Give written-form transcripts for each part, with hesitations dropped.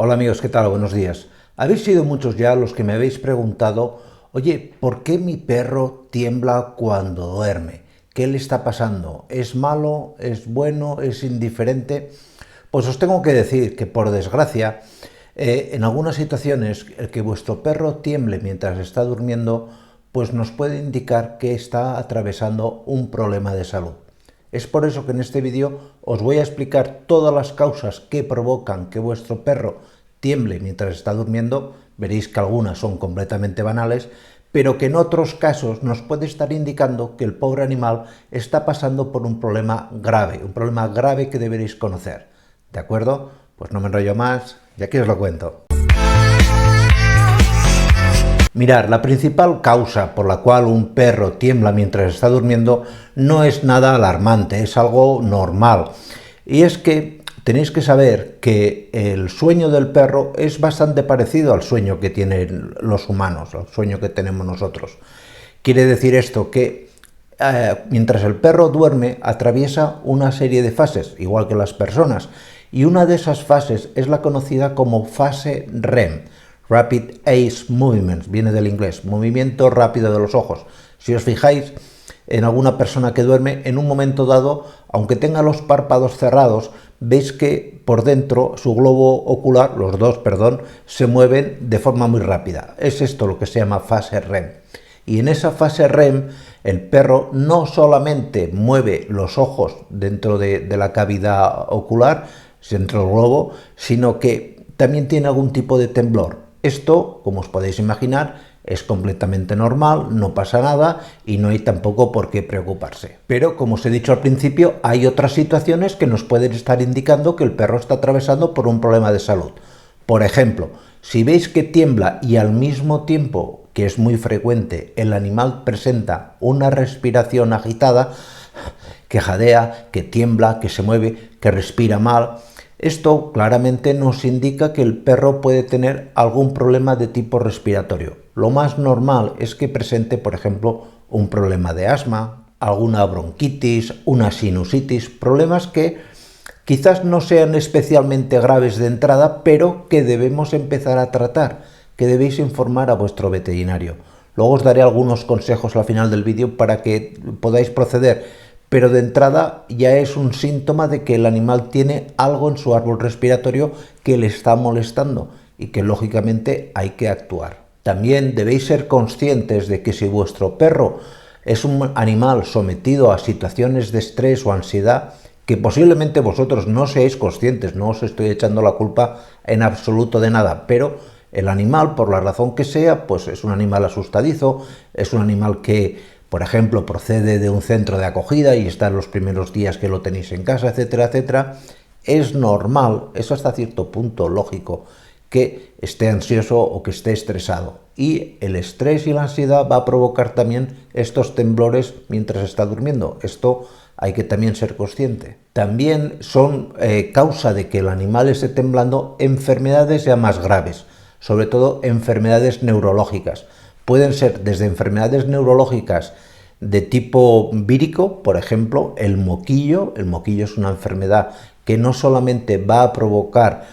Hola amigos, ¿qué tal? Buenos días. Habéis sido muchos ya los que me habéis preguntado, oye, ¿por qué mi perro tiembla cuando duerme? ¿Qué le está pasando? ¿Es malo? ¿Es bueno? ¿Es indiferente? Pues os tengo que decir que, por desgracia, en algunas situaciones el que vuestro perro tiemble mientras está durmiendo, pues nos puede indicar que está atravesando un problema de salud. Es por eso que en este vídeo os voy a explicar todas las causas que provocan que vuestro perro tiemble mientras está durmiendo. Veréis que algunas son completamente banales, pero que en otros casos nos puede estar indicando que el pobre animal está pasando por un problema grave que deberéis conocer. ¿De acuerdo? Pues no me enrollo más y aquí os lo cuento. Mirad, la principal causa por la cual un perro tiembla mientras está durmiendo no es nada alarmante, es algo normal. Y es que tenéis que saber que el sueño del perro es bastante parecido al sueño que tienen los humanos, al sueño que tenemos nosotros. Quiere decir esto que mientras el perro duerme atraviesa una serie de fases, igual que las personas, y una de esas fases es la conocida como fase REM. Rapid Eye Movements, viene del inglés, movimiento rápido de los ojos. Si os fijáis en alguna persona que duerme, en un momento dado, aunque tenga los párpados cerrados, veis que por dentro su globo ocular, los dos, se mueven de forma muy rápida. Es esto lo que se llama fase REM. Y en esa fase REM, el perro no solamente mueve los ojos dentro de la cavidad ocular, dentro del globo, sino que también tiene algún tipo de temblor. Esto, como os podéis imaginar, es completamente normal, no pasa nada y no hay tampoco por qué preocuparse. Pero, como os he dicho al principio, hay otras situaciones que nos pueden estar indicando que el perro está atravesando por un problema de salud. Por ejemplo, si veis que tiembla y al mismo tiempo, que es muy frecuente, el animal presenta una respiración agitada, que jadea, que tiembla, que se mueve, que respira mal, esto claramente nos indica que el perro puede tener algún problema de tipo respiratorio. Lo más normal es que presente, por ejemplo, un problema de asma, alguna bronquitis, una sinusitis, problemas que quizás no sean especialmente graves de entrada, pero que debemos empezar a tratar, que debéis informar a vuestro veterinario. Luego os daré algunos consejos al final del vídeo para que podáis proceder. Pero de entrada ya es un síntoma de que el animal tiene algo en su árbol respiratorio que le está molestando y que lógicamente hay que actuar. También debéis ser conscientes de que si vuestro perro es un animal sometido a situaciones de estrés o ansiedad, que posiblemente vosotros no seáis conscientes, no os estoy echando la culpa en absoluto de nada, pero el animal, por la razón que sea, pues es un animal asustadizo, es un animal que, por ejemplo, procede de un centro de acogida y está en los primeros días que lo tenéis en casa, etcétera, etcétera. Es normal, es hasta cierto punto lógico, que esté ansioso o que esté estresado. Y el estrés y la ansiedad va a provocar también estos temblores mientras está durmiendo. Esto hay que también ser consciente. También son causa de que el animal esté temblando enfermedades ya más graves, sobre todo enfermedades neurológicas. Pueden ser desde enfermedades neurológicas de tipo vírico, por ejemplo, el moquillo. El moquillo es una enfermedad que no solamente va a provocar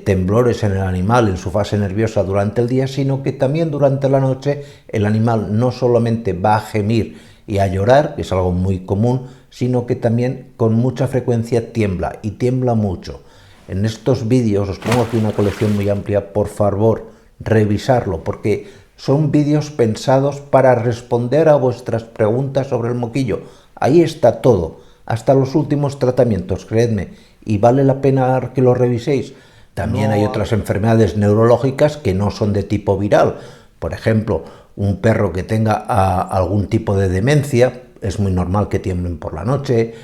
temblores en el animal, en su fase nerviosa durante el día, sino que también durante la noche el animal no solamente va a gemir y a llorar, que es algo muy común, sino que también con mucha frecuencia tiembla, y tiembla mucho. En estos vídeos os pongo aquí una colección muy amplia, por favor, revisarlo, porque son vídeos pensados para responder a vuestras preguntas sobre el moquillo. Ahí está todo, hasta los últimos tratamientos, creedme, y vale la pena que lo reviséis. También hay otras enfermedades neurológicas que no son de tipo viral. Por ejemplo, un perro que tenga algún tipo de demencia, es muy normal que tiemblen por la noche.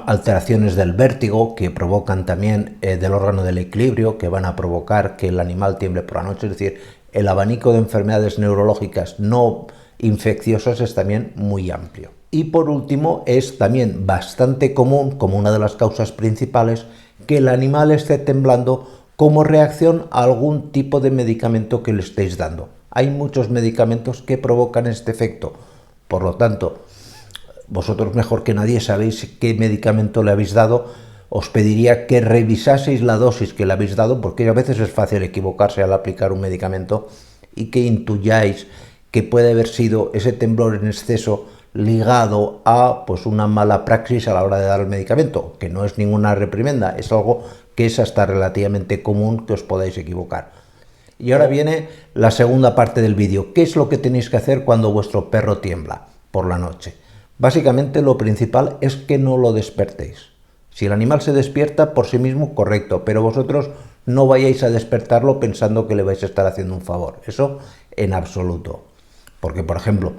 Alteraciones del vértigo que provocan también del órgano del equilibrio, que van a provocar que el animal tiemble por la noche. Es decir, el abanico de enfermedades neurológicas no infecciosas es también muy amplio. Y por último, es también bastante común, como una de las causas principales, que el animal esté temblando como reacción a algún tipo de medicamento que le estéis dando. Hay muchos medicamentos que provocan este efecto. Por lo tanto, vosotros mejor que nadie sabéis qué medicamento le habéis dado, os pediría que revisaseis la dosis que le habéis dado, porque a veces es fácil equivocarse al aplicar un medicamento, y que intuyáis que puede haber sido ese temblor en exceso ligado a pues una mala praxis a la hora de dar el medicamento, que no es ninguna reprimenda, es algo que es hasta relativamente común que os podáis equivocar. Y ahora viene la segunda parte del vídeo. ¿Qué es lo que tenéis que hacer cuando vuestro perro tiembla por la noche? Básicamente lo principal es que no lo despertéis. Si el animal se despierta por sí mismo, correcto, pero vosotros no vayáis a despertarlo pensando que le vais a estar haciendo un favor. Eso en absoluto. Porque, por ejemplo,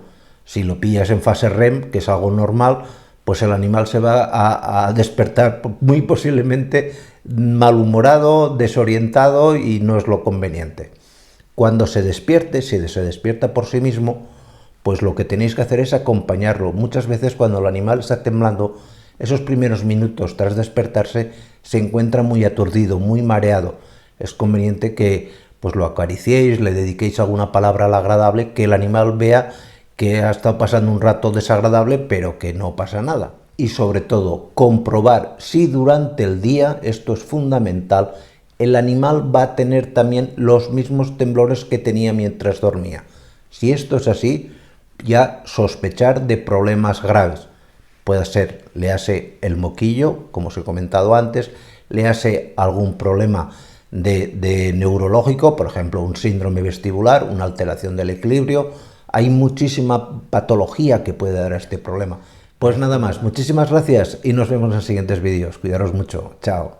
si lo pillas en fase REM, que es algo normal, pues el animal se va a despertar muy posiblemente malhumorado, desorientado, y no es lo conveniente. Cuando se despierte, si se despierta por sí mismo, pues lo que tenéis que hacer es acompañarlo. Muchas veces cuando el animal está temblando, esos primeros minutos tras despertarse se encuentra muy aturdido, muy mareado. Es conveniente que pues lo acariciéis, le dediquéis alguna palabra agradable, que el animal vea que ha estado pasando un rato desagradable, pero que no pasa nada. Y sobre todo, comprobar si durante el día, esto es fundamental, el animal va a tener también los mismos temblores que tenía mientras dormía. Si esto es así, ya sospechar de problemas graves. Puede ser, le hace el moquillo, como os he comentado antes, le hace algún problema de neurológico, por ejemplo, un síndrome vestibular, una alteración del equilibrio. Hay muchísima patología que puede dar a este problema. Pues nada más, muchísimas gracias y nos vemos en siguientes vídeos. Cuidaros mucho. Chao.